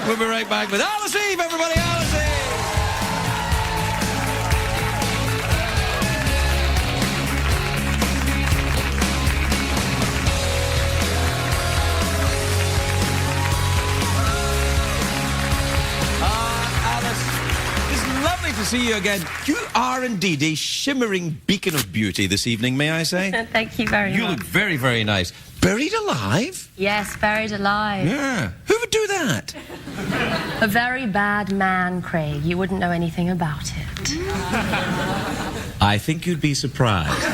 We'll be right back with Alice Eve, everybody. Alice Eve. Lovely to see you again. You are indeed a shimmering beacon of beauty this evening, may I say? Thank you very much. You look very, very nice. Buried alive? Yes, buried alive. Yeah. Who would do that? A very bad man, Craig. You wouldn't know anything about it. I think you'd be surprised.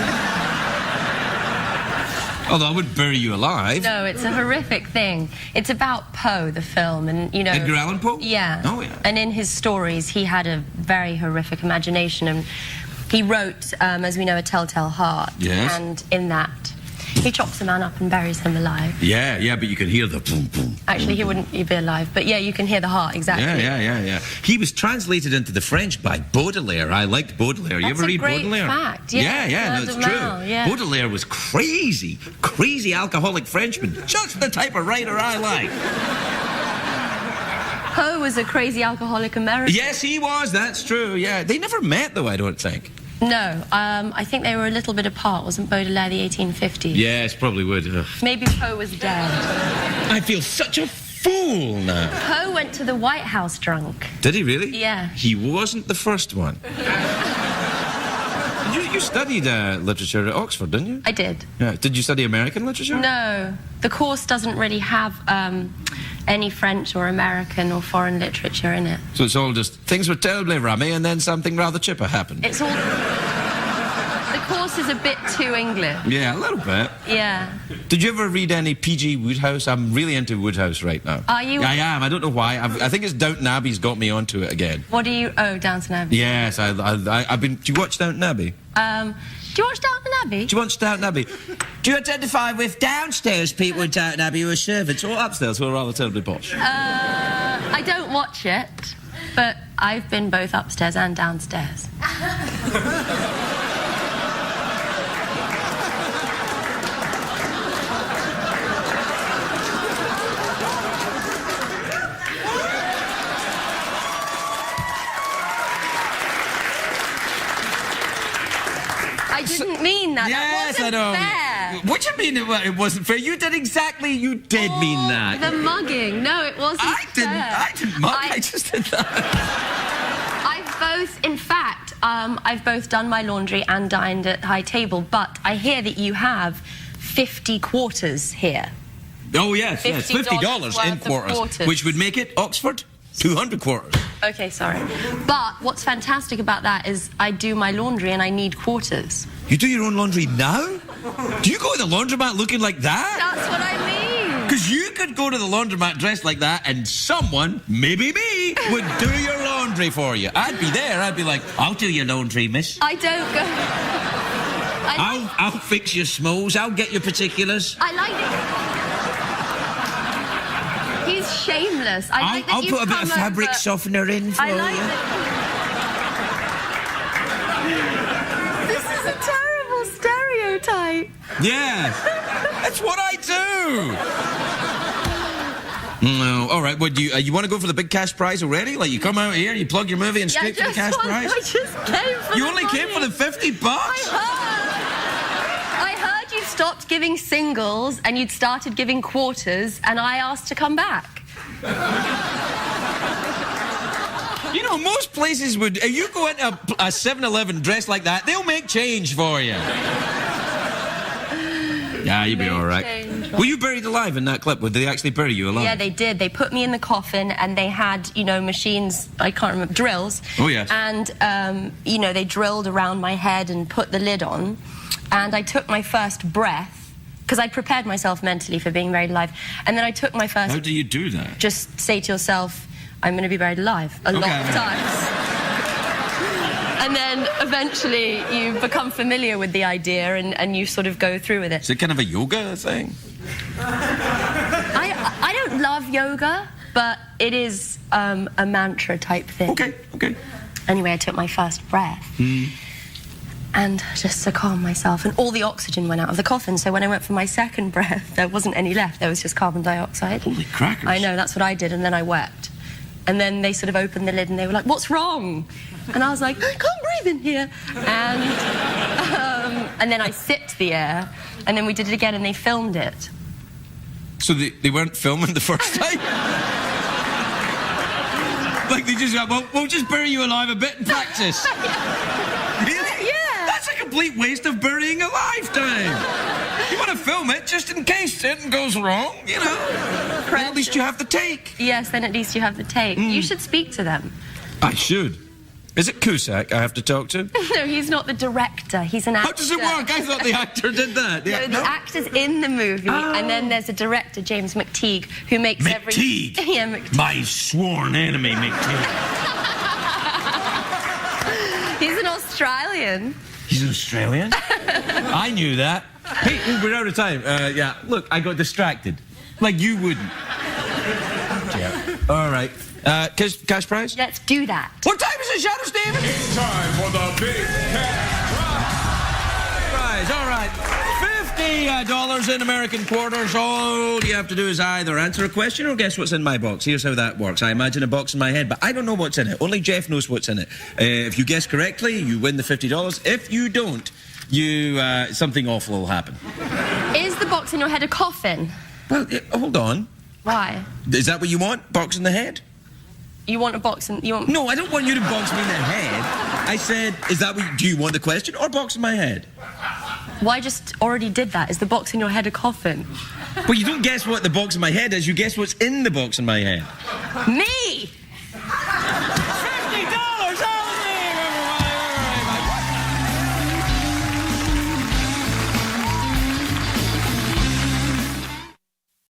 Although I wouldn't bury you alive. No, it's a horrific thing. It's about Poe, the film, and, you know... Edgar Allan Poe? Yeah. Oh, yeah. And in his stories, he had a very horrific imagination, and he wrote, as we know, A Telltale Heart. Yes. And in that, he chops a man up and buries him alive. Yeah, but you can hear the boom, boom. Actually, he wouldn't be alive, but yeah, you can hear the heart, exactly. Yeah. He was translated into the French by Baudelaire. I liked Baudelaire. You ever read Baudelaire? That's a great fact. Yeah, no, it's true. Yeah. Baudelaire was crazy alcoholic Frenchman. Just the type of writer I like. Poe was a crazy alcoholic American. Yes, he was. That's true. Yeah, they never met, though, I don't think. No, I think they were a little bit apart. Wasn't Baudelaire the 1850s? Yes, probably would. Ugh. Maybe Poe was dead. I feel such a fool now. Poe went to the White House drunk. Did he really? Yeah. He wasn't the first one. You studied literature at Oxford, didn't you? I did. Yeah. Did you study American literature? No. The course doesn't really have any French or American or foreign literature in it. So it's all just, things were terribly rummy and then something rather chipper happened. It's all... The course is a bit too English. Yeah, a little bit. Yeah. Did you ever read any P.G. Wodehouse? I'm really into Wodehouse right now. Are you? I am. I don't know why. I think it's Downton Abbey's got me onto it again. What do you... Oh, Downton Abbey. Yes, I've been... Do you watch Downton Abbey? Do you watch Downton Abbey? Do you watch Downton Abbey? Do you identify with downstairs people in Downton Abbey who are servants, or upstairs who are rather terribly posh? I don't watch it, but I've been both upstairs and downstairs. I didn't mean that. Yes, that wasn't I know. fair. What do you mean it wasn't fair? You did exactly. You did mean that. The mugging. No, it wasn't I didn't mug. I just did that. In fact, I've both done my laundry and dined at high table, but I hear that you have 50 quarters here. Oh, yes, $50 in quarters, which would make it, Oxford, 200 quarters. Okay, sorry. But what's fantastic about that is I do my laundry and I need quarters. You do your own laundry now? Do you go to the laundromat looking like that? That's what I mean. Because you could go to the laundromat dressed like that and someone, maybe me, would do your laundry for you. I'd be there. I'd be like, I'll do your laundry, miss. I don't go... I'll fix your smalls. I'll get your particulars. I like it. He's shameless. I'll put a bit of fabric softener in for you. This is a terrible stereotype. Yeah, that's what I do. No, all right. What do you want to go for the big cash prize already? Like you come out here, you plug your movie, and straight for the cash prize. I just came for You only came for the $50. I heard you stopped giving singles and you'd started giving quarters, and I asked to come back. You know, most places would... If you go into a 7-Eleven dressed like that, they'll make change for you. Yeah, you'll be all right. Were you buried alive in that clip? Did they actually bury you alive? Yeah, they did. They put me in the coffin and they had, you know, machines, I can't remember, drills. Oh, yes. And, you know, they drilled around my head and put the lid on. And I took my first breath, because I prepared myself mentally for being buried alive. And then I took my first... How do you do that? Just say to yourself, I'm going to be buried alive a lot of times. And then eventually you become familiar with the idea and you sort of go through with it. Is it kind of a yoga thing? I don't love yoga, but it is a mantra type thing. Okay. Anyway, I took my first breath. And just to calm myself, and all the oxygen went out of the coffin, so when I went for my second breath, there wasn't any left, there was just carbon dioxide. Holy crackers. I know, that's what I did, and then I wept. And then they sort of opened the lid and they were like, what's wrong? And I was like, I can't breathe in here. And then I sipped the air, and then we did it again and they filmed it. So they weren't filming the first time? Like they just got, well, we'll just bury you alive a bit in practice. Really? Yeah. That's a complete waste of burying a lifetime. You want to film it just in case something goes wrong, you know. Then at least you have the take. Yes, then at least you have the take. You should speak to them. I should. Is it Cusack I have to talk to? No, he's not the director. He's an actor. How does it work? I thought the actor did that. Yeah, no, the actor's in the movie, and then there's a director, James McTeague, who makes McTeague? Yeah, McTeague. My sworn enemy, McTeague. He's an Australian. He's an Australian? I knew that. Hey, we're out of time. Yeah, look, I got distracted. Like you wouldn't. Yeah. All right. Cash prize? Let's do that. What time is it, Shadow Steven? It's time for the big cash Prize. All right. $50 in American quarters. All you have to do is either answer a question or guess what's in my box. Here's how that works. I imagine a box in my head, but I don't know what's in it. Only Jeff knows what's in it. If you guess correctly, you win the $50. If you don't, something awful will happen. Is the box in your head a coffin? Well, hold on. Why? Is that what you want? Box in the head? You want a box in... You want... No, I don't want you to box me in the head. I said, do you want the question or box in my head? Well, I just already did that. Is the box in your head a coffin? Well, you don't guess what the box in my head is. You guess what's in the box in my head. Me!